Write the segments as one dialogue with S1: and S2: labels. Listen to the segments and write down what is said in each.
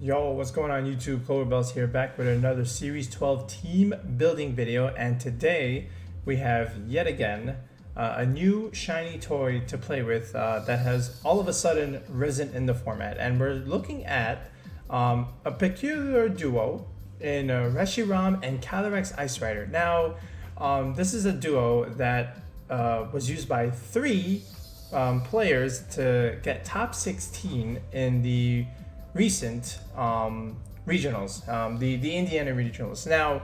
S1: Yo, what's going on YouTube? Cloverbells here, back with another Series 12 team building video, and today we have yet again a new shiny toy to play with that has all of a sudden risen in the format, and we're looking at a peculiar duo in Reshiram and Calyrex Ice Rider. Now, this is a duo that was used by 3 players to get top 16 in the recent regionals, the Indiana regionals. Now,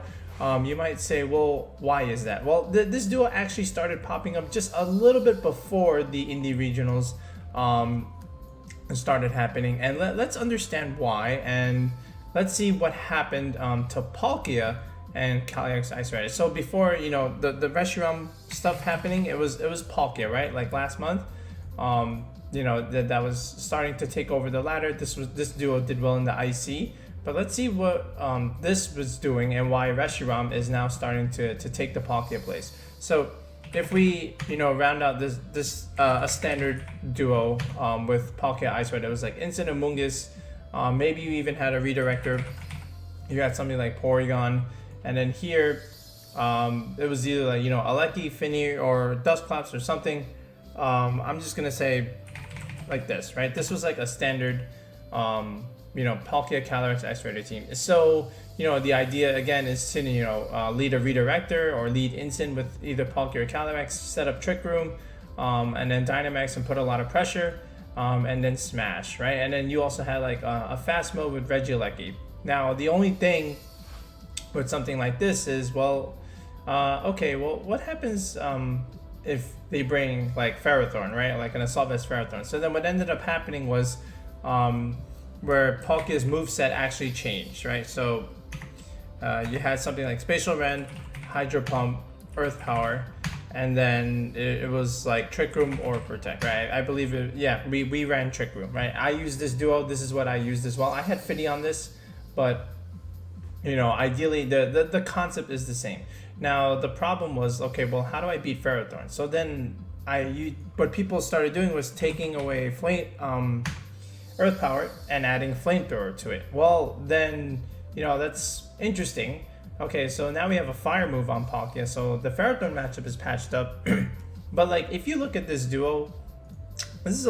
S1: you might say, well, why is that? Well, this duo actually started popping up just a little bit before the Indy regionals started happening, and let's understand why, and let's see what happened to Palkia and Calyrex Ice Rider. So before, you know, the Reshiram stuff happening, it was Palkia, right? Like last month. You know, that was starting to take over the ladder. This duo did well in the IC, but let's see what this was doing and why Reshiram is now starting to take the Palkia place. So if we, you know, round out this a standard duo with Palkia Ice Rider, it was like Instant Amoonguss, maybe you even had a redirector. You got something like Porygon, and then here it was either like, you know, Aleki, Fini, or Dustclops or something. I'm just gonna say like this, right? This was like a standard, you know, Palkia Calyrex Ice Rider team. So, you know, the idea again is to, you know, lead a redirector or lead instant with either Palkia or Calyrex, set up Trick Room, and then Dynamax and put a lot of pressure, and then smash, right? And then you also had like a fast mode with Regieleki. Now, the only thing with something like this is, well, okay, well, what happens if they bring like Ferrothorn, right? Like an Assault Vest Ferrothorn. So then what ended up happening was where Palkia's moveset actually changed, right? So you had something like Spatial Rend, Hydro Pump, Earth Power, and then it was like Trick Room or Protect, right? I believe it, yeah, we ran Trick Room, right? I used this duo, this is what I used as well. I had Fini on this, but you know, ideally the concept is the same. Now the problem was, okay, well, how do I beat Ferrothorn? So then what people started doing was taking away Earth Power and adding Flamethrower to it. Well, then, you know, that's interesting. Okay, so now we have a fire move on Palkia, so the Ferrothorn matchup is patched up. But like, if you look at this duo, this is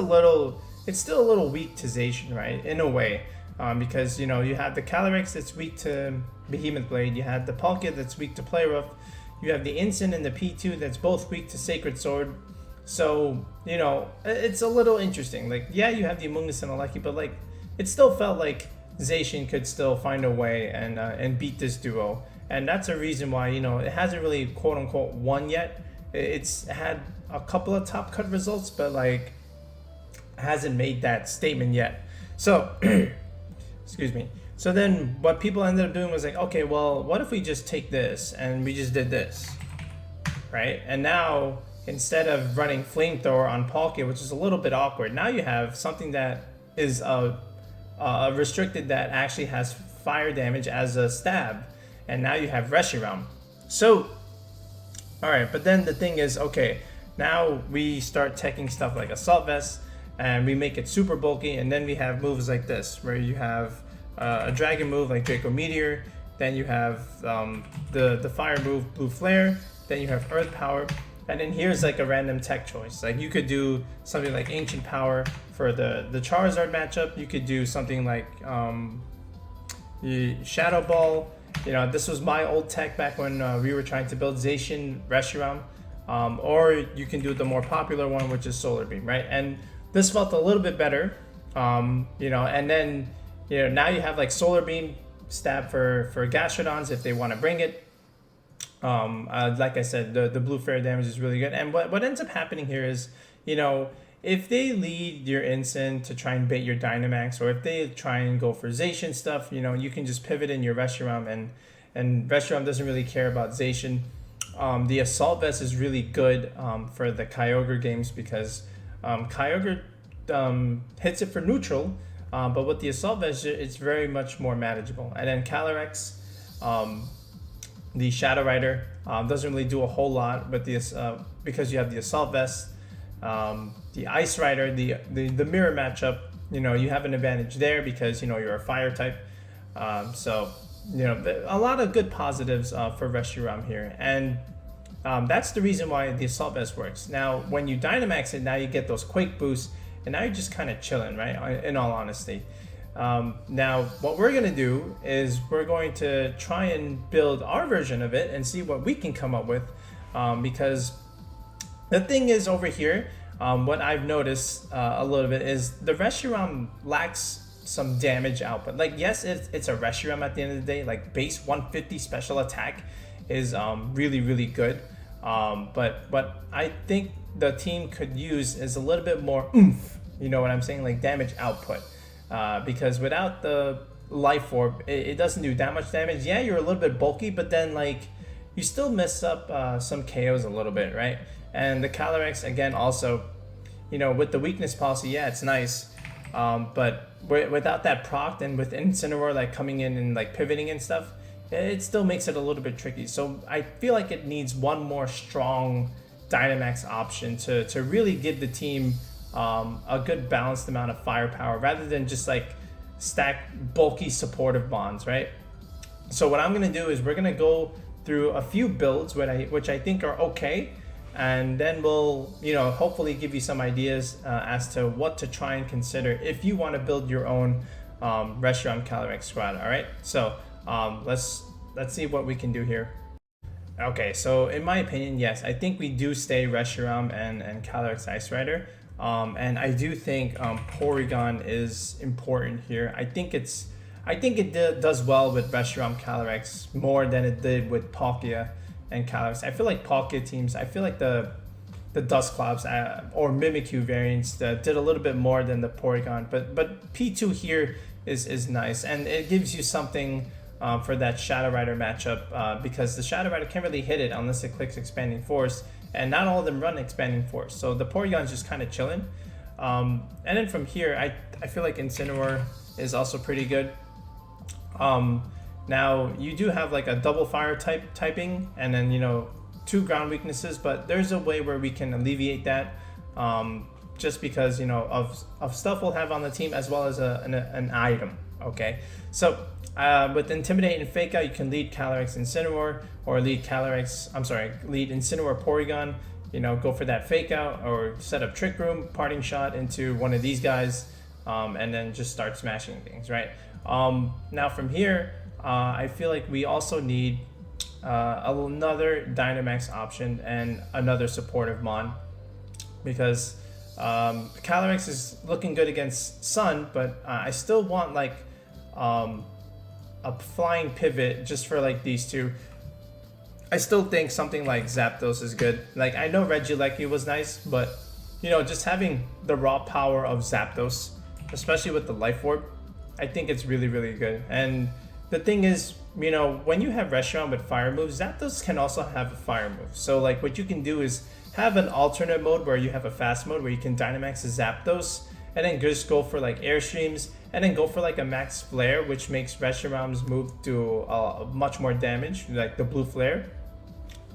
S1: it's still a little weak to Zacian, right? In a way. Because, you know, you have the Calyrex that's weak to Behemoth Blade, you have the Palkia that's weak to Play Rough, you have the Instant and the P2 that's both weak to Sacred Sword. So, you know, it's a little interesting. Like, yeah, you have the Amoonguss and Aleki, but like, it still felt like Zacian could still find a way and beat this duo. And that's a reason why, you know, it hasn't really quote unquote won yet. It's had a couple of top cut results, but like, hasn't made that statement yet. So excuse me. So then what people ended up doing was like, okay, well, what if we just take this and we just did this, right? And now, instead of running Flamethrower on Palkia, which is a little bit awkward, now you have something that is restricted that actually has fire damage as a stab. And now you have Reshiram. So, all right, but then the thing is, okay, now we start teching stuff like Assault Vest, and we make it super bulky, and then we have moves like this, where you have a dragon move like Draco Meteor, then you have the fire move Blue Flare, then you have Earth Power, and then here's like a random tech choice. Like you could do something like Ancient Power for the Charizard matchup, you could do something like Shadow Ball. You know, this was my old tech back when we were trying to build Zacian Reshiram, or you can do the more popular one, which is Solar Beam, right? And this felt a little bit better, you know, and then, you know, now you have like Solar Beam stab for Gastrodons if they want to bring it. Like I said, the blue flare damage is really good. And what ends up happening here is, you know, if they lead your Instant to try and bait your Dynamax, or if they try and go for Zacian stuff, you know, you can just pivot in your Reshiram, and Reshiram doesn't really care about Zacian. The Assault Vest is really good for the Kyogre games because Kyogre hits it for neutral, but with the Assault Vest, it's very much more manageable. And then Calyrex, the Shadow Rider, doesn't really do a whole lot with the because you have the Assault Vest. The Ice Rider, the mirror matchup you know, you have an advantage there because, you know, you're a fire type. So, you know, a lot of good positives for Reshiram here. And that's the reason why the Assault Vest works. Now, when you Dynamax it, now you get those Quake boosts, and now you're just kind of chilling, right? In all honesty. Now, what we're going to do is we're going to try and build our version of it and see what we can come up with. Because the thing is over here, what I've noticed a little bit is the Reshiram lacks some damage output. Like, yes, it's a Reshiram at the end of the day. Like, base 150 special attack is really, really good. But what I think the team could use is a little bit more oomph. You know what I'm saying? Like, damage output. Because without the Life Orb, it doesn't do that much damage. Yeah, you're a little bit bulky, but then, like, you still mess up some KOs a little bit, right? And the Calyrex, again, also, you know, with the weakness policy, yeah, it's nice. But without that proc and with Incineroar like coming in and like pivoting and stuff, it still makes it a little bit tricky. So I feel like it needs one more strong Dynamax option to really give the team a good balanced amount of firepower rather than just like stack bulky supportive bonds, right? So what I'm gonna do is we're gonna go through a few builds which I think are okay, and then we'll, you know, hopefully give you some ideas as to what to try and consider if you want to build your own Reshiram Calyrex squad. All right, so let's see what we can do here. Okay, so in my opinion, yes, I think we do stay Reshiram and Calyrex Ice Rider, and I do think Porygon is important here. I think it does well with Reshiram Calyrex more than it did with Palkia and Calyrex. I feel like Palkia teams, I feel like the Dust Clouds or Mimikyu variants did a little bit more than the Porygon, but P2 here is nice, and it gives you something for that Shadow Rider matchup, because the Shadow Rider can't really hit it unless it clicks Expanding Force, and not all of them run Expanding Force, so the Porygon's just kind of chilling. And then from here, I feel like Incineroar is also pretty good. Now you do have like a double fire typing, and then, you know, 2 ground weaknesses, but there's a way where we can alleviate that, just because, you know, of stuff we'll have on the team as well as an item. Okay, so with Intimidate and Fake Out, you can lead Calyrex Incineroar, or lead Incineroar Porygon. You know, go for that Fake Out or set up Trick Room, Parting Shot into one of these guys, and then just start smashing things, right? Now from here, I feel like we also need another Dynamax option and another supportive Mon, because Calyrex is looking good against Sun, but I still want like a flying pivot just for like these two. I still think something like Zapdos is good. Like, I know Regieleki was nice, but, you know, just having the raw power of Zapdos, especially with the Life Orb, I think it's really, really good. And the thing is, you know, when you have Reshiram with fire moves, Zapdos can also have a fire move. So like what you can do is have an alternate mode where you have a fast mode where you can Dynamax a Zapdos, and then just go for like Airstreams, and then go for like a Max Flare, which makes Reshiram's move do much more damage, like the Blue Flare.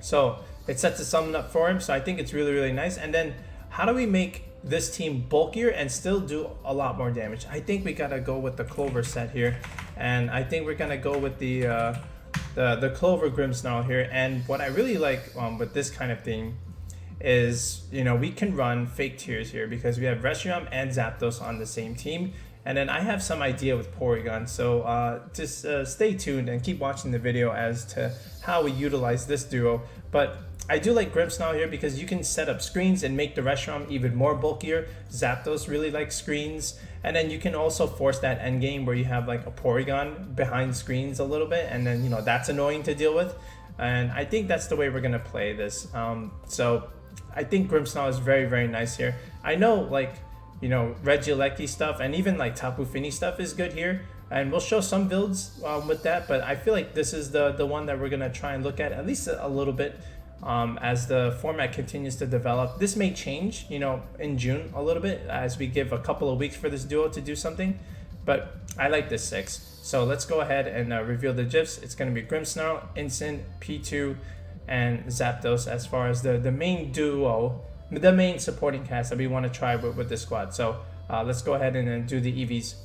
S1: So it sets a summon up for him, so I think it's really, really nice. And then how do we make this team bulkier and still do a lot more damage? I think we gotta go with the Clover set here, and I think we're gonna go with the Clover Grimmsnarl here. And what I really like with this kind of thing is, you know, we can run fake tiers here because we have Reshiram and Zapdos on the same team, and then I have some idea with Porygon. So just stay tuned and keep watching the video as to how we utilize this duo. But I do like Grimmsnarl here because you can set up screens and make the Reshiram even more bulkier. Zapdos really likes screens, and then you can also force that end game where you have like a Porygon behind screens a little bit, and then, you know, that's annoying to deal with. And I think that's the way we're gonna play this. So I think Grimmsnarl is very, very nice here. I know, like, you know, Regieleki stuff and even like Tapu Fini stuff is good here, and we'll show some builds with that, but I feel like this is the one that we're gonna try and look at least a little bit as the format continues to develop. This may change, you know, in June a little bit as we give a couple of weeks for this duo to do something, but I like this 6. So let's go ahead and reveal the GIFs. It's gonna be Grimmsnarl, Incin, P2, and Zapdos as far as the main duo, the main supporting cast that we want to try with this squad. So let's go ahead and then do the EVs.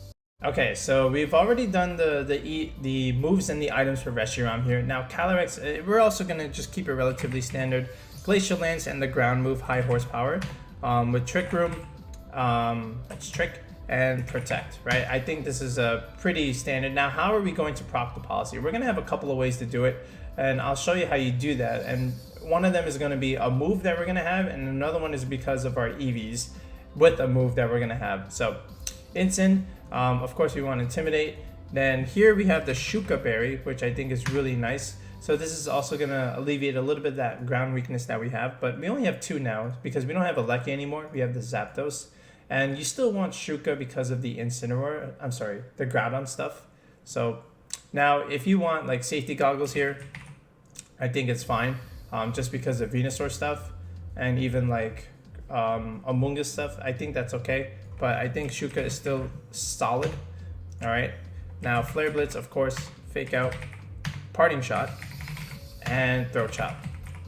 S1: Okay, so we've already done the moves and the items for Reshiram here. Now Calyrex, we're also going to just keep it relatively standard. Glacial Lance and the ground move, high horsepower, with Trick Room, that's Trick, and Protect, right? I think this is a pretty standard. Now, how are we going to proc the policy? We're going to have a couple of ways to do it, and I'll show you how you do that. And one of them is going to be a move that we're going to have, and another one is because of our EVs with a move that we're going to have. So, Instant, of course, we want to Intimidate. Then here we have the Shuka Berry, which I think is really nice. So this is also going to alleviate a little bit of that ground weakness that we have, but we only have 2 now because we don't have a Lecky anymore. We have the Zapdos. And you still want Shuka because of the the Groudon stuff. So now if you want like safety goggles here, I think it's fine. Just because of Venusaur stuff and even like Among Us stuff, I think that's okay. But I think Shuka is still solid. All right. Now Flare Blitz, of course, Fake Out, Parting Shot, and Throat Chop.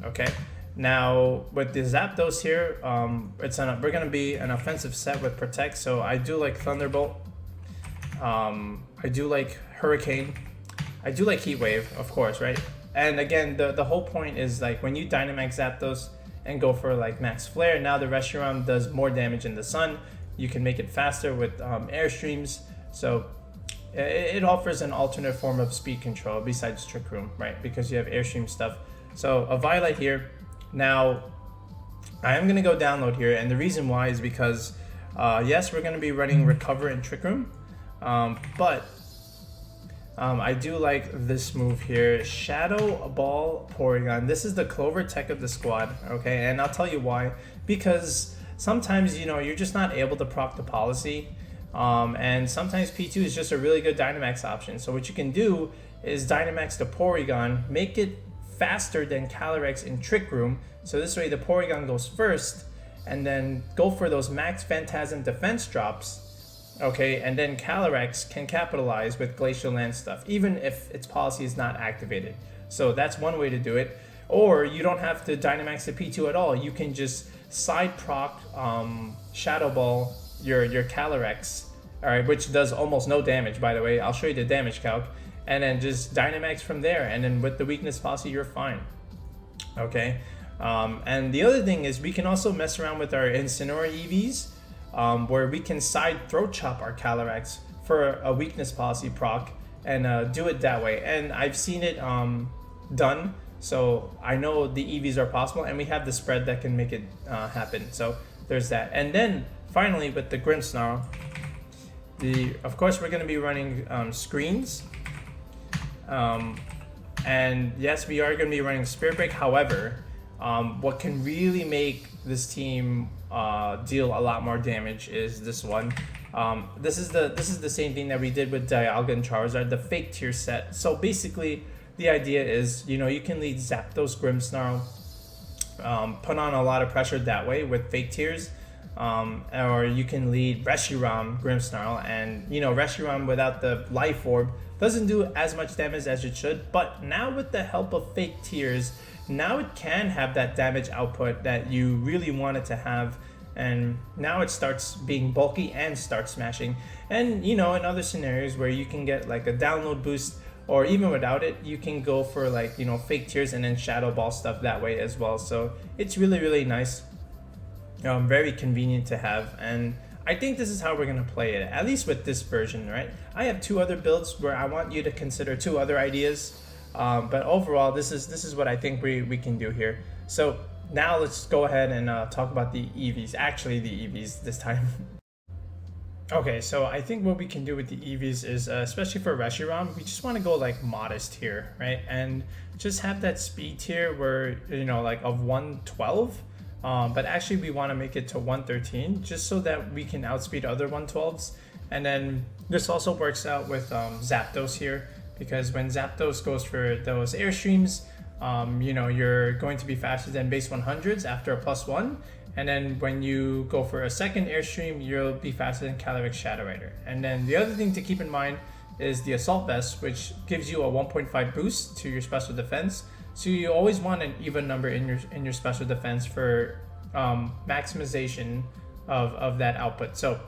S1: Okay. Now with the Zapdos here, we're gonna be an offensive set with Protect. So I do like Thunderbolt. I do like Hurricane. I do like Heat Wave, of course, right? And again, the whole point is like when you Dynamax Zapdos and go for like Max Flare, now the Reshiram does more damage in the sun. You can make it faster with Airstreams. So it offers an alternate form of speed control besides Trick Room, right? Because you have Airstream stuff. So a Violet here. Now, I am going to go download here, and the reason why is because, yes, we're going to be running Recover and Trick Room, but I do like this move here, Shadow Ball Porygon. This is the Clover tech of the squad, okay, and I'll tell you why. Because sometimes, you know, you're just not able to proc the policy, and sometimes P2 is just a really good Dynamax option. So what you can do is Dynamax the Porygon, make it faster than Calyrex in Trick Room, so this way the Porygon goes first, and then go for those Max Phantasm defense drops, okay, and then Calyrex can capitalize with Glacial Lance stuff, even if its policy is not activated. So that's one way to do it. Or you don't have to Dynamax the P2 at all, you can just side proc Shadow Ball your Calyrex, alright, which does almost no damage, by the way. I'll show you the damage calc. And then just Dynamax from there, and then with the weakness policy, you're fine. Okay, and the other thing is we can also mess around with our Incineroar EVs, where we can side Throat Chop our Calyrex for a weakness policy proc, and do it that way. And I've seen it done, so I know the EVs are possible, and we have the spread that can make it happen. So there's that. And then finally with the Grimmsnarl, of course we're going to be running screens. And yes, we are going to be running Spirit Break. However, what can really make this team deal a lot more damage is this one. This is the same thing that we did with Dialga and Charizard, the fake tier set. So basically, the idea is, you know, you can lead Zapdos, Grimmsnarl, put on a lot of pressure that way with fake tiers. Or you can lead Reshiram, Grimmsnarl, and you know, Reshiram without the Life Orb doesn't do as much damage as it should, but now with the help of fake tiers, now it can have that damage output that you really want it to have, and now it starts being bulky and starts smashing. And you know, in other scenarios where you can get like a download boost, or even without it, you can go for like, you know, fake tiers and then Shadow Ball stuff that way as well. So it's really nice, very convenient to have, and I think this is how we're going to play it, at least with this version, right? I have 2 other builds where I want you to consider 2 other ideas, but overall, this is what I think we can do here. So now let's go ahead and talk about the EVs, actually the EVs this time. Okay, so I think what we can do with the EVs is, especially for Reshiram, we just want to go like modest here, right? And just have that speed tier where, you know, like of 112. But actually we want to make it to 113 just so that we can outspeed other 112s. And then this also works out with Zapdos here, because when Zapdos goes for those Airstreams, you know, you're going to be faster than base 100s after a +1. And then when you go for a second Airstream, you'll be faster than Calyrex Shadow Rider. And then the other thing to keep in mind is the Assault Vest, which gives you a 1.5 boost to your special defense. So you always want an even number in your special defense for maximization of that output. So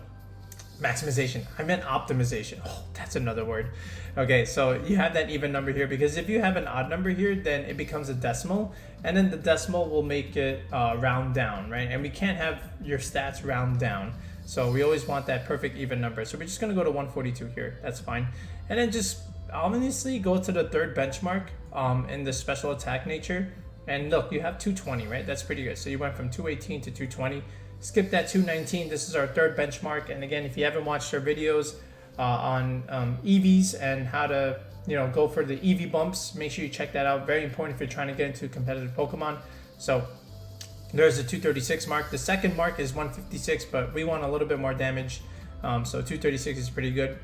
S1: maximization. I meant optimization. Oh, that's another word. Okay, so you have that even number here because if you have an odd number here, then it becomes a decimal, and then the decimal will make it round down, right? And we can't have your stats round down. So we always want that perfect even number. So we're just gonna go to 142 here. That's fine. And then just ominously go to the third benchmark in the special attack nature. And look, you have 220, right? That's pretty good. So you went from 218 to 220. Skip that 219. This is our third benchmark. And again, if you haven't watched our videos on EVs and how to go for the EV bumps, make sure you check that out. Very important if you're trying to get into competitive Pokemon. So there's the 236 mark. The second mark is 156, but we want a little bit more damage. So 236 is pretty good.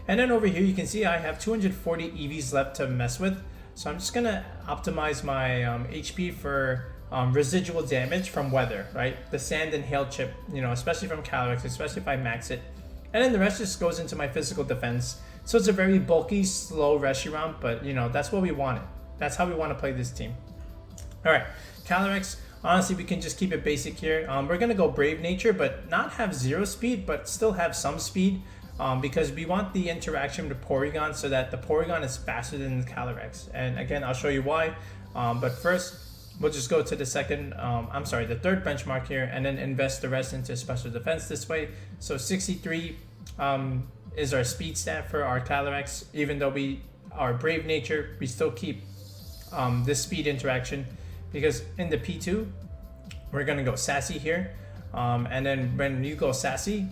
S1: And then over here, you can see I have 240 EVs left to mess with. So I'm just gonna optimize my HP for residual damage from weather, right? The sand and hail chip, especially from Calyrex, especially if I max it. And then the rest just goes into my physical defense. So it's a very bulky, slow Reshiram, but that's what we wanted. That's how we want to play this team. All right, Calyrex. Honestly, we can just keep it basic here. We're gonna go Brave Nature, but not have 0 speed, but still have some speed, because we want the interaction with Porygon so that the Porygon is faster than the Calyrex. And again, I'll show you why. But first, we'll just go to the the third benchmark here, and then invest the rest into special defense this way. So 63 is our speed stat for our Calyrex. Even though we are Brave Nature, we still keep this speed interaction. Because in the P2, we're gonna go Sassy here, and then when you go Sassy,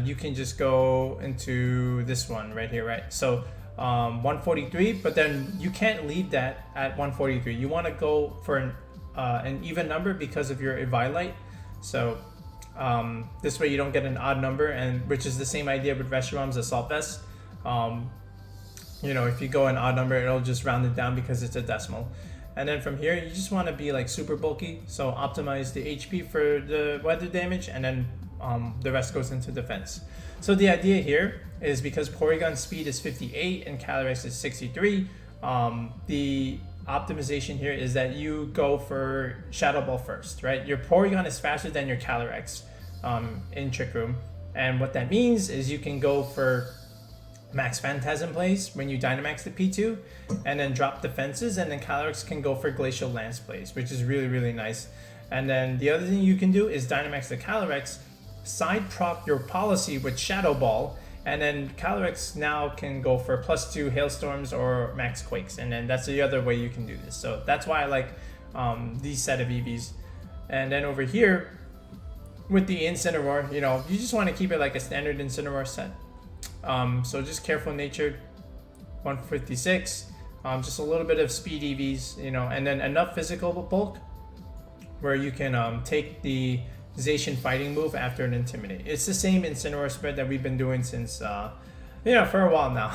S1: you can just go into this one right here, right? So 143, but then you can't lead that at 143. You want to go for an even number because of your Eviolite. So this way you don't get an odd number, and which is the same idea with Reshiram's Assault Vest. If you go an odd number, it'll just round it down because it's a decimal. And then from here, you just want to be like super bulky. So optimize the HP for the weather damage, and then the rest goes into defense. So the idea here is because Porygon's speed is 58 and Calyrex is 63, the optimization here is that you go for Shadow Ball first, right? Your Porygon is faster than your Calyrex in Trick Room. And what that means is you can go for Max Phantasm plays when you Dynamax the P2, and then drop defenses, and then Calyrex can go for Glacial Lance plays, which is really, really nice. And then the other thing you can do is Dynamax the Calyrex, side prop your policy with Shadow Ball, and then Calyrex now can go for +2 Hailstorms or Max Quakes, and then that's the other way you can do this. So that's why I like these set of EVs. And then over here, with the Incineroar, you just want to keep it like a standard Incineroar set. So just Careful Nature, 156, just a little bit of speed EVs, and then enough physical bulk where you can take the Zacian fighting move after an Intimidate. It's the same Incineroar spread that we've been doing since, for a while now.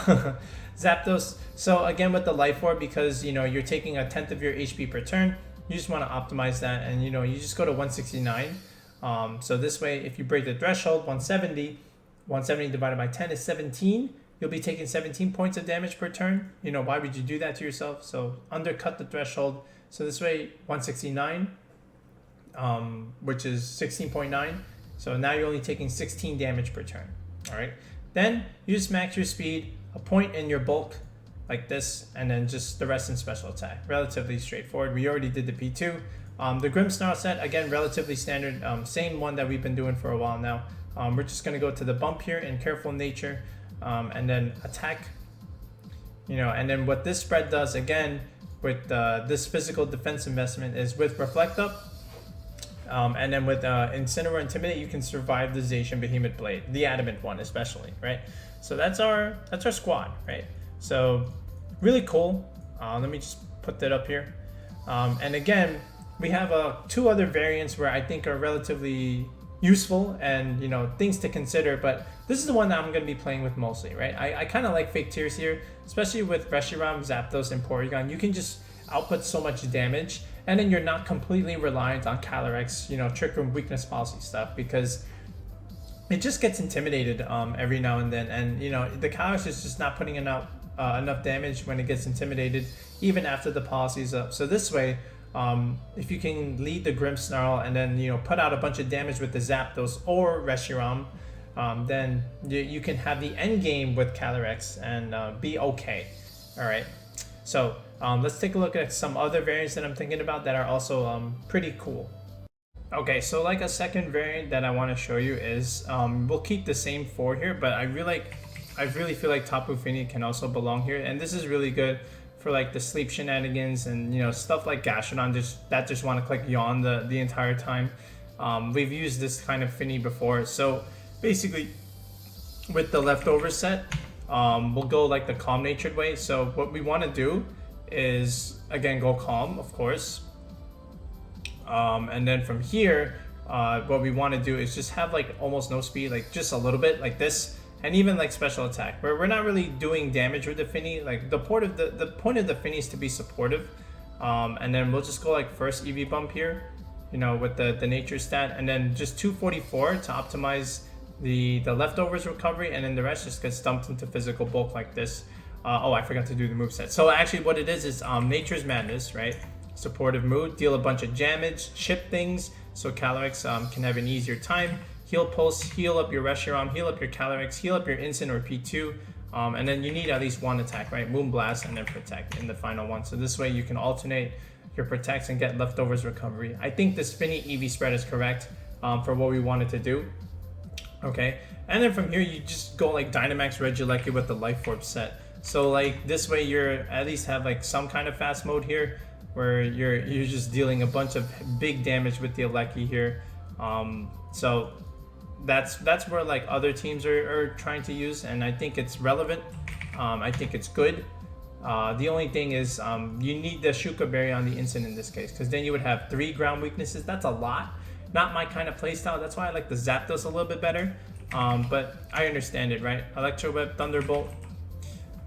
S1: Zapdos, so again with the Life Orb, because, you're taking 1/10 of your HP per turn, you just want to optimize that, and, you just go to 169. So this way, if you break the threshold, 170 divided by 10 is 17. You'll be taking 17 points of damage per turn. Why would you do that to yourself? So undercut the threshold. So this way, 169, which is 16.9. So now you're only taking 16 damage per turn. All right. Then you just max your speed, a point in your bulk like this, and then just the rest in special attack. Relatively straightforward. We already did the P2. The Grimmsnarl set, again, relatively standard. Same one that we've been doing for a while now. We're just going to go to the bump here in Careful Nature, and then attack, and then what this spread does, again, with this physical defense investment is with Reflect Up, and then with Incineroar Intimidate, you can survive the Zacian Behemoth Blade, the Adamant one especially, right? So that's our squad, right? So really cool. Let me just put that up here. And again, we have 2 other variants where I think are relatively useful and things to consider, but this is the one that I'm going to be playing with mostly, right? I kind of like Fake Tears here, especially with Reshiram, Zapdos, and Porygon. You can just output so much damage, and then you're not completely reliant on Calyrex, Trick Room weakness policy stuff, because it just gets intimidated every now and then, and the Calyrex is just not putting enough damage when it gets intimidated, even after the policy is up. So this way, if you can lead the Grimmsnarl and then put out a bunch of damage with the Zapdos or Reshiram, then you can have the end game with Calyrex and be okay. All right. So let's take a look at some other variants that I'm thinking about that are also pretty cool. Okay, so like a second variant that I want to show you is we'll keep the same 4 here, but I really feel like Tapu Fini can also belong here, and this is really good for like the sleep shenanigans and stuff like Gastrodon that just want to click yawn the entire time. We've used this kind of Fini before, so basically with the leftover set, we'll go like the calm natured way. So what we want to do is again go calm, of course. And then from here, what we want to do is just have like almost no speed, like just a little bit like this, and even like special attack, where we're not really doing damage with the Fini. Like the point of the Fini is to be supportive. And then we'll just go like first EV bump here, with the nature stat, and then just 244 to optimize the leftovers recovery, and then the rest just gets dumped into physical bulk like this. Oh, I forgot to do the moveset. So actually what it is Nature's Madness, right? Supportive mood, deal a bunch of damage, chip things, so Calyrex can have an easier time. Heal pulse, heal up your Reshiram, heal up your Calyrex, heal up your Instant or P2, and then you need at least one attack, right? Moonblast and then Protect in the final one. So this way you can alternate your Protects and get leftovers recovery. I think this Fini EV spread is correct for what we wanted to do. Okay, and then from here you just go like Dynamax Regieleki with the Life Orb set. So like this way you're at least have like some kind of fast mode here, where you're just dealing a bunch of big damage with the Aleki here. So that's where like other teams are trying to use, and I think it's relevant. I think it's good. The only thing is you need the Shuka Berry on the instant in this case, because then you would have 3 ground weaknesses. That's a lot. Not my kind of playstyle. That's why I like the Zapdos a little bit better. But I understand it, right? Electro Web, Thunderbolt,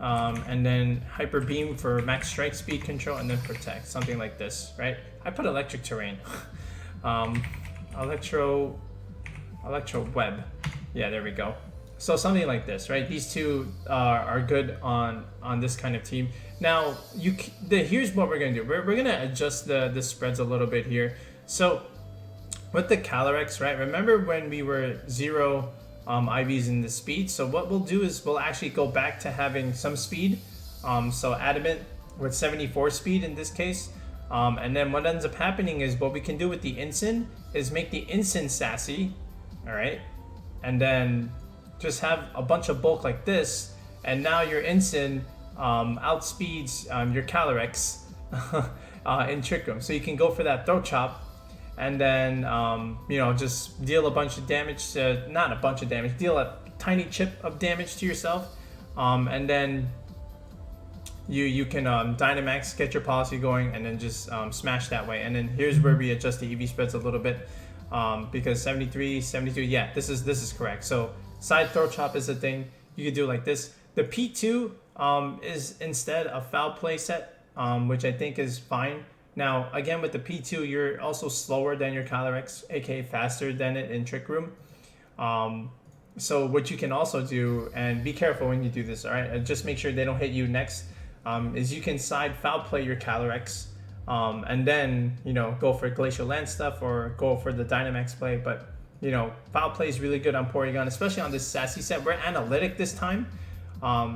S1: and then Hyper Beam for max strike speed control, and then Protect, something like this, right? I put Electric Terrain. Electro Web. Yeah, there we go. So something like this, right? These two are good on this kind of team. Now, here's what we're gonna do. We're gonna adjust the spreads a little bit here. So with the Calyrex, right? Remember when we were 0 IVs in the speed? So what we'll do is we'll actually go back to having some speed. So Adamant with 74 speed in this case. And then what ends up happening is what we can do with the Ensign is make the Ensign sassy, all right? And then just have a bunch of bulk like this, and now your Ensign outspeeds your Calyrex in Trick Room. So you can go for that Throat Chop, and then just deal a bunch of damage to, not a bunch of damage, deal a tiny chip of damage to yourself, and then you can Dynamax, get your policy going, and then just smash that way. And then here's where we adjust the EV spreads a little bit, because 73, 72, yeah, this is correct. So side Throat Chop is a thing. You could do like this. The P2 is instead a Foul Play set, which I think is fine. Now, again, with the P2, you're also slower than your Calyrex, aka faster than it in Trick Room. So what you can also do, and be careful when you do this, all right? Just make sure they don't hit you next, is you can side Foul Play your Calyrex, and then, go for Glacial Land stuff or go for the Dynamax play. But, Foul Play is really good on Porygon, especially on this Sassy set. We're analytic this time.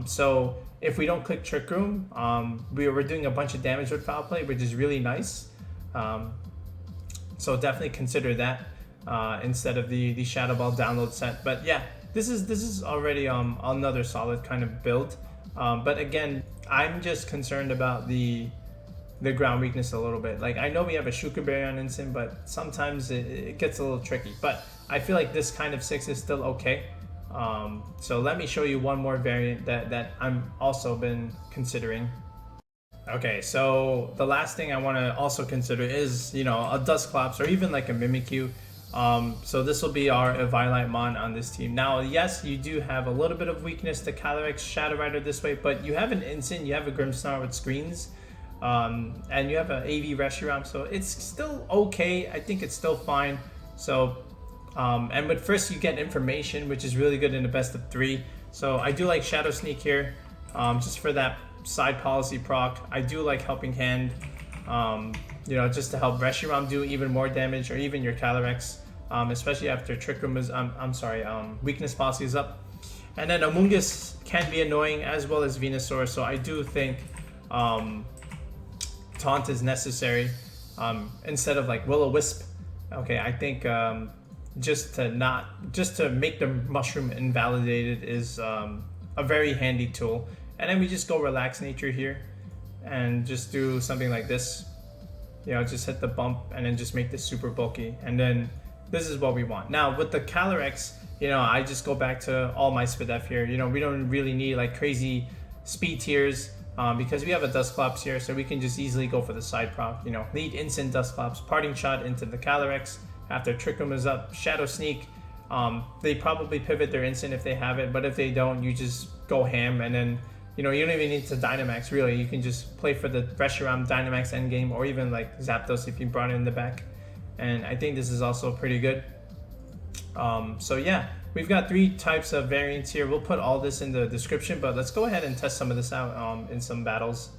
S1: So if we don't click Trick Room, we're doing a bunch of damage with Foul Play, which is really nice. So definitely consider that instead of the Shadow Ball download set. But yeah, this is already another solid kind of build. But again, I'm just concerned about the ground weakness a little bit. Like, I know we have a Shuka Berry on Instant, but sometimes it gets a little tricky. But I feel like this kind of 6 is still okay. So let me show you one more variant that I'm also been considering. Okay, so the last thing I want to also consider is, a Dusclops or even like a Mimikyu. So this will be our Eviolite Mon on this team. Now, yes, you do have a little bit of weakness to Calyrex Shadow Rider this way, but you have an Instant, you have a Grimmsnarl with screens, and you have an AV Reshiram, so it's still okay. I think it's still fine. So and with first you get information, which is really good in the best of 3. So I do like Shadow Sneak here, just for that side policy proc. I do like Helping Hand, just to help Reshiram do even more damage, or even your Calyrex. especially after Trick Room is, Weakness Policy is up. And then Amoonguss can be annoying as well as Venusaur, so I do think Taunt is necessary instead of like Will-O-Wisp. Okay, I think just to make the Mushroom invalidated is a very handy tool. And then we just go Relax Nature here and just do something like this. You know, just hit the bump and then just make this super bulky. And then this is what we want. Now with the Calyrex, you know, I just go back to all my Spadef here. You know, we don't really need like crazy speed tiers because we have a Dusclops here, so we can just easily go for the side proc. You know, lead instant Dusclops, Parting Shot into the Calyrex after Trick Room is up, Shadow Sneak. They probably pivot their instant if they have it, but if they don't, you just go ham and then, you know, you don't even need to Dynamax really. You can just play for the Reshiram Dynamax endgame or even like Zapdos if you brought it in the back. And I think this is also pretty good. So yeah, we've got 3 types of variants here. We'll put all this in the description, but let's go ahead and test some of this out in some battles.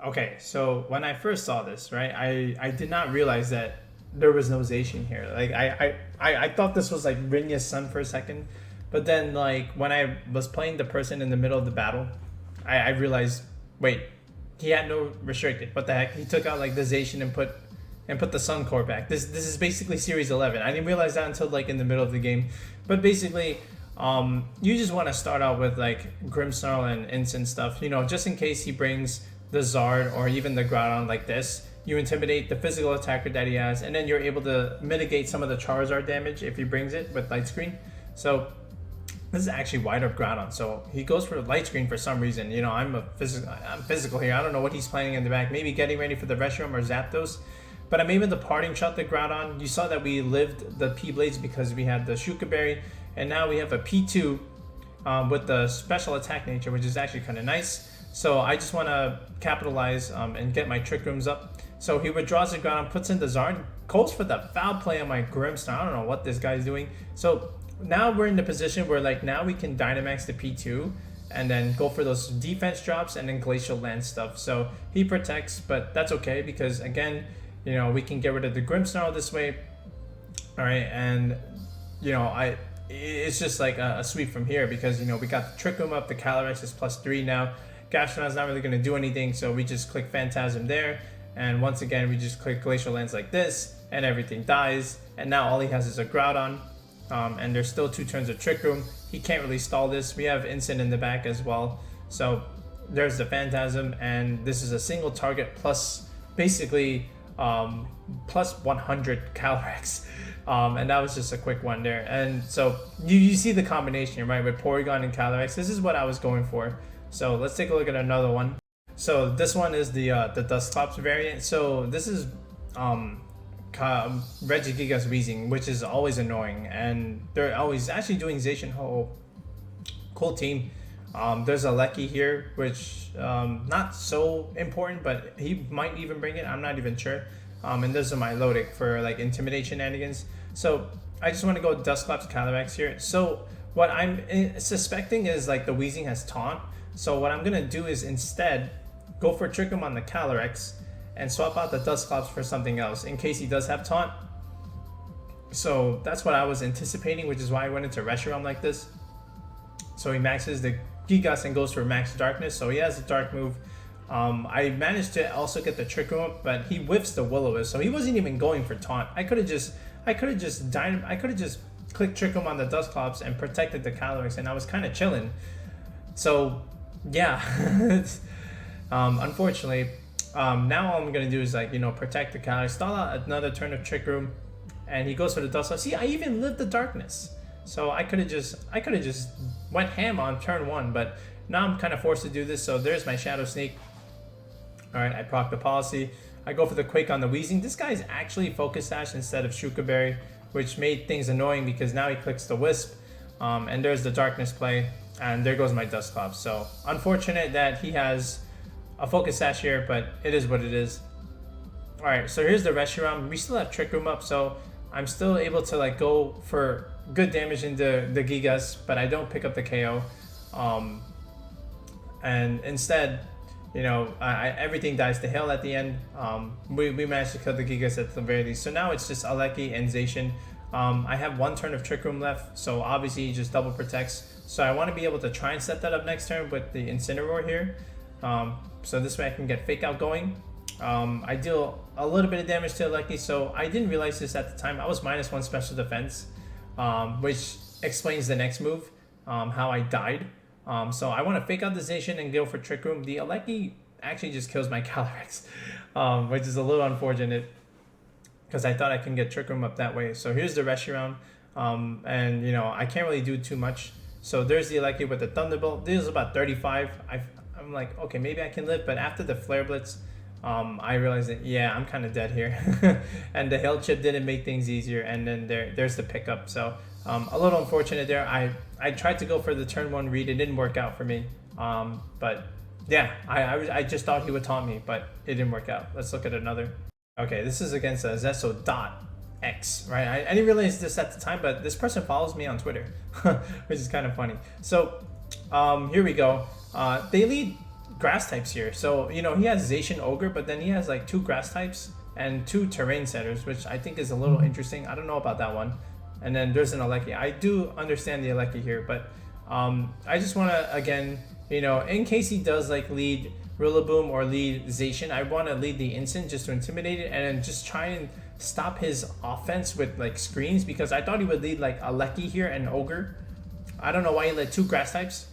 S1: Okay, so when I first saw this, right, I did not realize that there was no Zacian here. Like I thought this was like Rinya's son for a second, but then like when I was playing the person in the middle of the battle, I realized, wait, he had no restricted. What the heck? He took out like the Zacian and put the Sun Core back. This is basically Series 11. I didn't realize that until like in the middle of the game. But basically, you just want to start out with like Grimmsnarl and instant stuff. You know, just in case he brings the Zard or even the Groudon like this, you intimidate the physical attacker that he has, and then you're able to mitigate some of the Charizard damage if he brings it with Light Screen. So this is actually wide up Groudon, so he goes for Light Screen for some reason. You know, I'm physical here. I don't know what he's planning in the back. Maybe getting ready for the Reshiram or Zapdos. But I'm able to Parting Shot the Groudon. You saw that we lived the P-Blades because we had the Shuka Berry, and now we have a P2 with the special attack nature, which is actually kind of nice. So I just want to capitalize and get my Trick Rooms up. So he withdraws the Groudon, puts in the Zard, goes for the foul play on my Grimmsnarl. I don't know what this guy's doing. So now we're in the position where like now we can Dynamax the P2 and then go for those defense drops and then Glacial Lance stuff. So he protects, but that's okay because again, you know, we can get rid of the Grimmsnarl this way. All right, and you know, it's just like a sweep from here because, you know, we got the Trick Room up, the Calyrex is +3 now. Gastronau's not really going to do anything, so we just click Phantasm there. And once again, we just click Glacial Lance like this, and everything dies. And now all he has is a Groudon, and there's still 2 turns of Trick Room. He can't really stall this. We have Instant in the back as well. So there's the Phantasm, and this is a single target plus basically plus 100 Calyrex. And that was just a quick one there. And so you see the combination, right, with Porygon and Calyrex. This is what I was going for. So let's take a look at another one. So this one is the Dusclops variant. So this is Regigigas Weezing, which is always annoying, and they're always actually doing Zacian Ho. Cool team. There's a Lecky here, which not so important, but he might even bring it. I'm not even sure. And there's a Milotic for like intimidation shenanigans. So I just want to go Dusclops Calyrex here. So what I'm suspecting is like the Weezing has Taunt. So what I'm gonna do is instead go for Trick Room on the Calyrex and swap out the Dusclops for something else in case he does have Taunt. So that's what I was anticipating, which is why I went into Reshiram like this. So he maxes the Gigas and goes for Max Darkness. So he has a Dark move. I managed to also get the Trick Room up, but he whiffs the Will-O-Wisp, so he wasn't even going for Taunt. I could have just clicked Trick Room on the Dusclops and protected the Calyrex, and I was kind of chilling. So yeah, unfortunately, now all I'm gonna do is like, you know, protect the Calyrex, stall out another turn of Trick Room, and he goes for the Dusclops. See, I even lived the Darkness, so I could have just went ham on turn 1, but now I'm kind of forced to do this. So there's my Shadow Sneak. All right, I proc the Policy. I go for the Quake on the Weezing. This guy's actually Focus Sash instead of Shuka Berry, which made things annoying because now he clicks the Wisp, and there's the Darkness play. And there goes my Dusclops. So unfortunate that he has a Focus Sash here, but it is what it is. Alright, so here's the Reshiram. We still have Trick Room up, so I'm still able to like go for good damage into the Gigas, but I don't pick up the KO. And instead, you know, everything dies to Hail at the end. We managed to kill the Gigas at the very least. So now it's just Aleki and Zacian I have one turn of Trick Room left, so obviously he just double protects. So I want to be able to try and set that up next turn with the Incineroar here. So this way I can get Fake Out going. I deal a little bit of damage to Lucky, so I didn't realize this at the time. I was -1 special defense, which explains the next move, how I died. So I want to Fake Out the Zacian and go for Trick Room. The Lucky actually just kills my Calyrex, which is a little unfortunate because I thought I can get Trick Room up that way. So here's the Reshiram, and you know, I can't really do too much. So there's the Lucky with the Thunderbolt. This is about 35. I'm like, okay, maybe I can live, but after the Flare Blitz, I realized that, yeah, I'm kind of dead here. And the Hail Chip didn't make things easier, and then there's the pickup. So a little unfortunate there. I tried to go for the turn 1 read. It didn't work out for me. But yeah, I just thought he would taunt me, but it didn't work out. Let's look at another. Okay, this is against a Zesso.X, right? I didn't realize this at the time, but this person follows me on Twitter, which is kind of funny. So here we go. They lead grass types here. So, you know, he has Zacian Ogre, but then he has like 2 grass types and 2 terrain setters, which I think is a little interesting. I don't know about that one. And then there's an Aleki. I do understand the Aleki here, but I just want to, again, you know, in case he does like lead Rillaboom or lead Zacian, I want to lead the Instant just to intimidate it and then just try and stop his offense with like screens, because I thought he would lead like Aleki here and Ogre. I don't know why he led 2 grass types,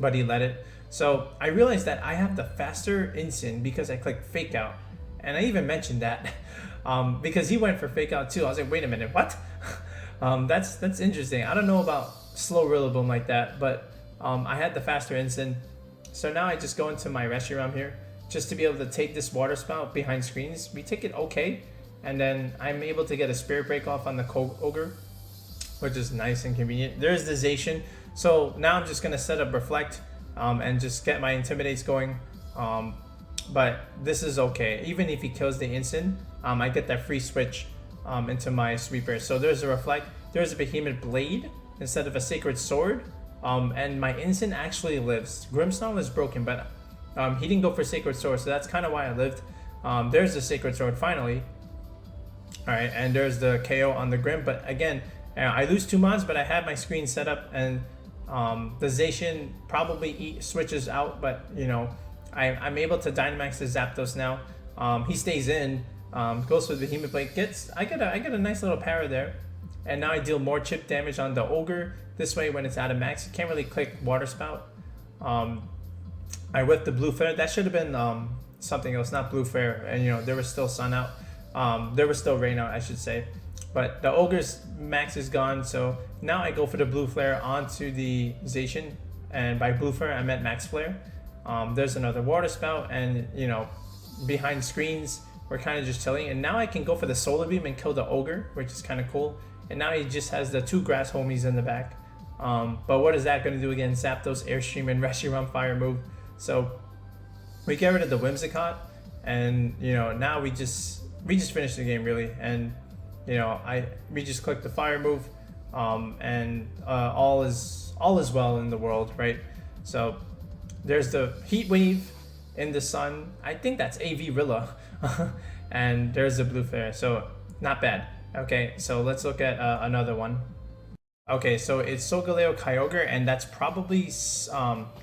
S1: but he led it. So I realized that I have the faster Instant because I clicked Fake Out, and I even mentioned that because he went for Fake Out too. I was like, wait a minute, what? That's interesting. I don't know about slow Rillaboom like that, but I had the faster Instant. So now I just go into my Reshiram here just to be able to take this Water Spout behind screens. We take it okay, and then I'm able to get a Spirit Break off on the Ogre, which is nice and convenient. There's the Zacian. So now I'm just gonna set up Reflect and just get my Intimidates going. But this is okay. Even if he kills the Instant, I get that free switch into my Sweeper. So there's a Reflect. There's a Behemoth Blade instead of a Sacred Sword. And my Instant actually lives. Grimmsnarl is broken, but he didn't go for Sacred Sword, so that's kind of why I lived. There's the Sacred Sword finally. Alright, and there's the KO on the Grim, but again, I lose 2 mods, but I have my screen set up, and the Zacian probably switches out, but you know, I'm able to Dynamax the Zapdos now. He stays in, goes for the Behemoth Blade, I get a nice little para there, and now I deal more chip damage on the Ogre. This way, when it's out of max, you can't really click Water Spout. I whipped the Blue Flare. That should have been something else, not Blue Flare. And you know, there was still sun out. There was still rain out, I should say. But the Ogre's max is gone, so now I go for the Blue Flare onto the Zacian. And by Blue Flare, I meant Max Flare. There's another Water Spout, and you know, behind screens, we're kind of just chilling. And now I can go for the Solar Beam and kill the Ogre, which is kind of cool. And now he just has the 2 grass homies in the back. But what is that going to do against Zapdos, Airstream, and Reshiram Fire move? So we get rid of the Whimsicott, and you know, now we just finished the game really. And you know, we just click the Fire move, and all is well in the world, right? So there's the Heat Wave in the sun. I think that's AV Rilla, and there's the Blue Flare. So not bad. Okay, so let's look at another one. Okay, so it's Solgaleo Kyogre, and that's probably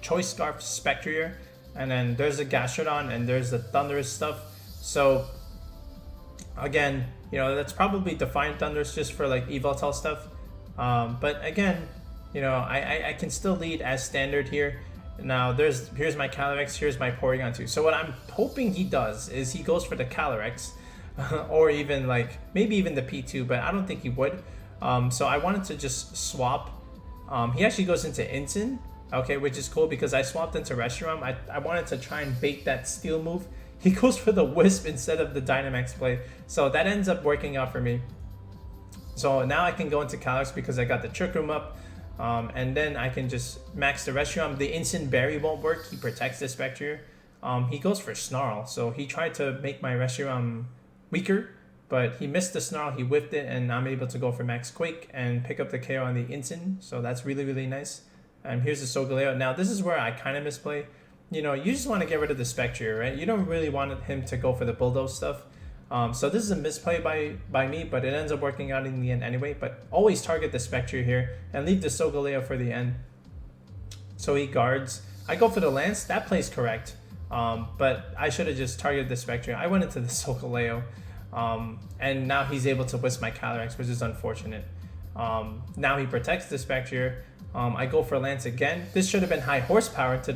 S1: Choice Scarf Spectrier. And then there's the Gastrodon, and there's the Thunderous stuff. So again, you know, that's probably Defiant Thunders just for like Evoltal stuff. But again, you know, I can still lead as standard here. Now here's my Calyrex, here's my Porygon 2. So what I'm hoping he does is he goes for the Calyrex, or even like maybe even the P2, but I don't think he would. So I wanted to just swap. He actually goes into Instant, okay, which is cool because I swapped into Reshiram. I wanted to try and bait that Steel move. He goes for the Wisp instead of the Dynamax play, so that ends up working out for me. So now I can go into Calyrex because I got the Trick Room up, and then I can just max the Reshiram. The Instant Berry won't work. He protects the Spectrier. He goes for Snarl, so he tried to make my Reshiram weaker, but he missed the Snarl, he whipped it, and I'm able to go for Max Quake and pick up the KO on the Instant, so that's really, really nice. And here's the Solgaleo. Now, this is where I kind of misplay. You know, you just want to get rid of the Spectrier, right? You don't really want him to go for the Bulldoze stuff. So this is a misplay by me, but it ends up working out in the end anyway. But always target the Spectre here and leave the Solgaleo for the end. So he guards. I go for the Lance. That plays correct. But I should have just targeted the Spectre. I went into the Solgaleo. And now he's able to wisp my Calyrex, which is unfortunate. Now he protects the Spectre. I go for Lance again. This should have been high horsepower into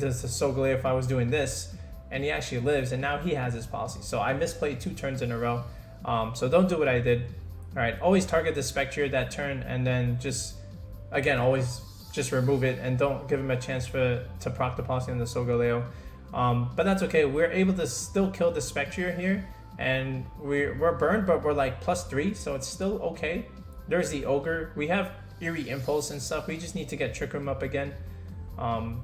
S1: the Solgaleo if I was doing this. And he actually lives, and now he has his policy. So I misplayed 2 turns in a row. So don't do what I did. All right, always target the Spectre that turn, and then just, again, always just remove it, and don't give him a chance to proc the policy on the Solgaleo. But that's okay. We're able to still kill the Spectre here, and we're burned, but we're like +3, so it's still okay. There's the Ogre. We have Eerie Impulse and stuff. We just need to get Trick Room up again.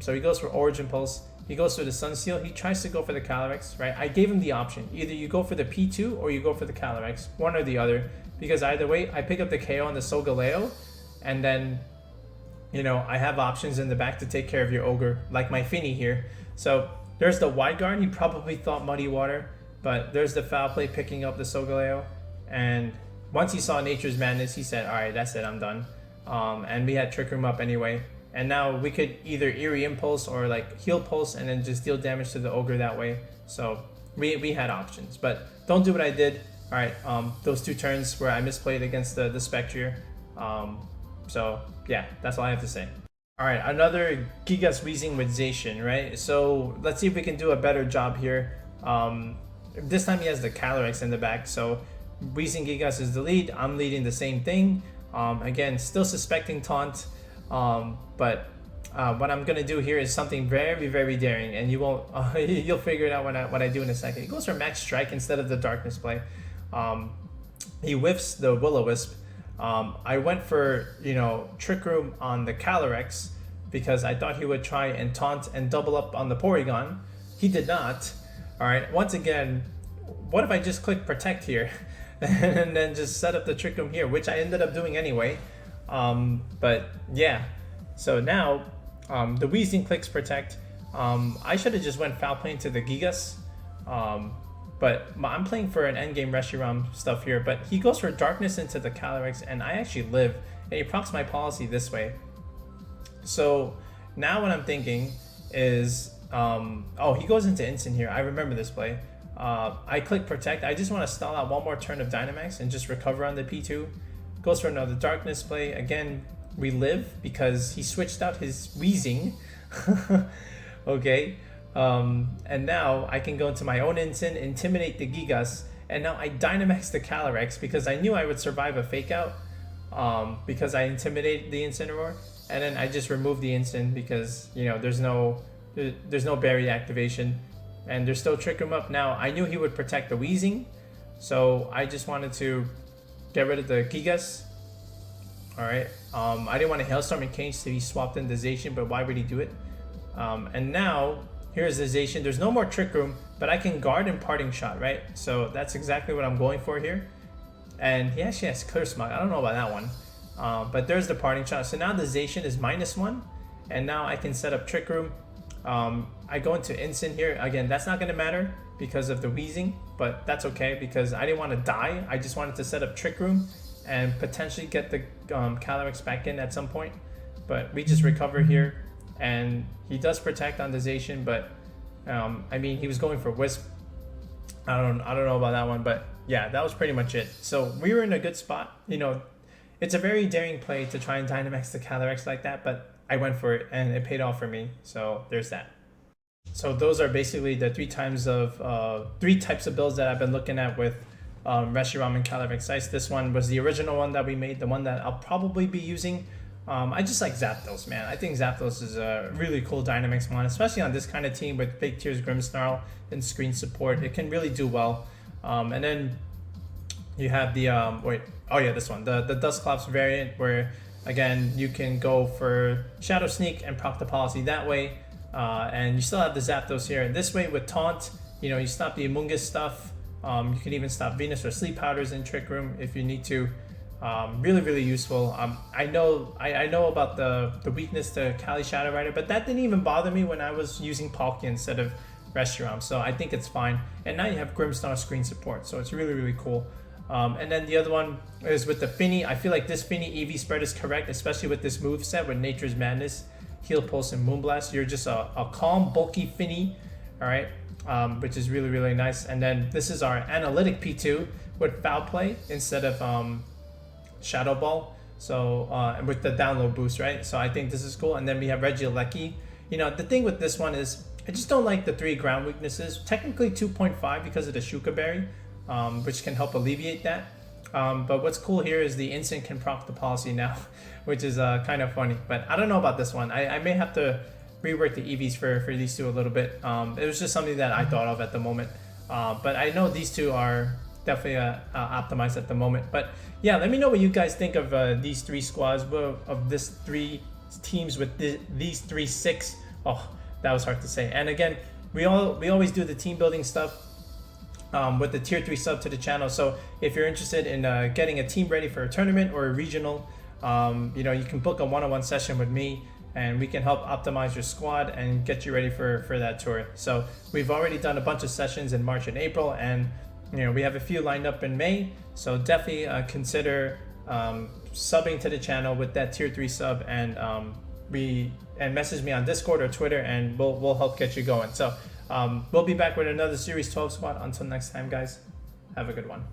S1: So he goes for Origin Pulse. He goes for the Sunsteel. He tries to go for the Calyrex, right? I gave him the option. Either you go for the P2 or you go for the Calyrex. One or the other. Because either way, I pick up the KO on the Solgaleo. And then, you know, I have options in the back to take care of your Ogre. Like my Fini here. So there's the Wide Guard. He probably thought Muddy Water. But there's the Foul Play picking up the Solgaleo. And once he saw Nature's Madness, he said, alright, that's it, I'm done. And we had Trick Room up anyway. And now we could either Eerie Impulse or like Heal Pulse and then just deal damage to the Ogre that way. So we had options, but don't do what I did. All right, those 2 turns where I misplayed against the Spectre. So yeah, that's all I have to say. All right, another Gigas Weezing with Zacian, right? So let's see if we can do a better job here. This time he has the Calyrex in the back. So Weezing Gigas is the lead. I'm leading the same thing. Again, still suspecting Taunt. But what I'm gonna do here is something very, very daring, and you won't you'll figure it out what I do in a second. He goes for Max Strike instead of the Darkness play. He whiffs the Will-O-Wisp. I went for, you know, Trick Room on the Calyrex because I thought he would try and taunt and double up on the Porygon. He did not. All right, once again, what if I just click Protect here and then just set up the Trick Room here, which I ended up doing anyway. But yeah, so now the Weezing clicks Protect. I should have just went Foul Play into the Gigas, but I'm playing for an endgame Reshiram stuff here. But he goes for Darkness into the Calyrex, and I actually live, and he procs my policy this way. So now what I'm thinking is, oh, he goes into Instant here. I remember this play. I click Protect. I just want to stall out one more turn of Dynamax and just recover on the P2. Goes for another Darkness play. Again, we live because he switched out his Weezing. Okay. And now I can go into my own Instant, Intimidate the Gigas, and now I Dynamax the Calyrex because I knew I would survive a Fake Out because I Intimidated the Incineroar, and then I just removed the Instant because, you know, there's no Berry activation, and there's still Trick Room up. Now I knew he would protect the Weezing, so I just wanted to get rid of the Gigas. Alright, I didn't want to Hailstorm in case he swapped in the Zacian, but why would he do it? And now, here's the Zacian. There's no more Trick Room, but I can guard and Parting Shot, right? So that's exactly what I'm going for here. And he actually has Clear Smog. I don't know about that one. But there's the Parting Shot. So now the Zacian is -1, and now I can set up Trick Room. I go into Instant here. Again, that's not going to matter because of the Weezing, but that's okay because I didn't want to die. I just wanted to set up Trick Room and potentially get the Calyrex back in at some point. But we just recover here, and he does protect on the Zacian, but I mean, he was going for Wisp. I don't know about that one, but yeah, that was pretty much it. So we were in a good spot. You know, it's a very daring play to try and Dynamax the Calyrex like that, but I went for it and it paid off for me. So there's that. So those are basically the three types of builds that I've been looking at with Reshiram and Calyrex Ice. This one was the original one that we made, the one that I'll probably be using. I just like Zapdos, man. I think Zapdos is a really cool Dynamax one, especially on this kind of team with Big Tears, Grimmsnarl, and screen support. It can really do well. And then you have the, this one, the Dusclops variant, where again, you can go for Shadow Sneak and proc the policy that way. And you still have the Zapdos here. And this way with Taunt, you know, you stop the Amoonguss stuff. You can even stop Venusaur Sleep Powders in Trick Room if you need to. Really useful. I know about the weakness to Kali Shadow Rider, but that didn't even bother me when I was using Palkia instead of Reshiram. So I think it's fine. And now you have Grimmsnarl screen support, so it's really, really cool. And then the other one is with the Fini. I feel like this Fini EV spread is correct, especially with this move set with Nature's Madness, Heal Pulse, and Moonblast. You're just a calm, bulky Fini, all right, which is really, really nice. And then this is our Analytic P2 with Foul Play instead of Shadow Ball. So and with the download boost, right? So I think this is cool. And then we have Regieleki. You know, the thing with this one is I just don't like the 3 ground weaknesses. Technically 2.5 because of the Shuka Berry, which can help alleviate that. But what's cool here is the instant can proc the policy now, which is kind of funny. But I don't know about this one. I may have to rework the EVs for these two a little bit. It was just something that I thought of at the moment. But I know these two are definitely optimized at the moment. But yeah, let me know what you guys think of these 3 squads, of this 3 teams with these 3-6. Oh, that was hard to say. And again, we always do the team building stuff with the tier 3 sub to the channel. So if you're interested in getting a team ready for a tournament or a regional, you know, you can book a one-on-one session with me, and we can help optimize your squad and get you ready for that tour. So we've already done a bunch of sessions in March and April, and you know, we have a few lined up in May. So definitely consider subbing to the channel with that tier 3 sub, and message me on Discord or Twitter, and we'll help get you going. So we'll be back with another Series 12 squad. Until next time, guys, have a good one.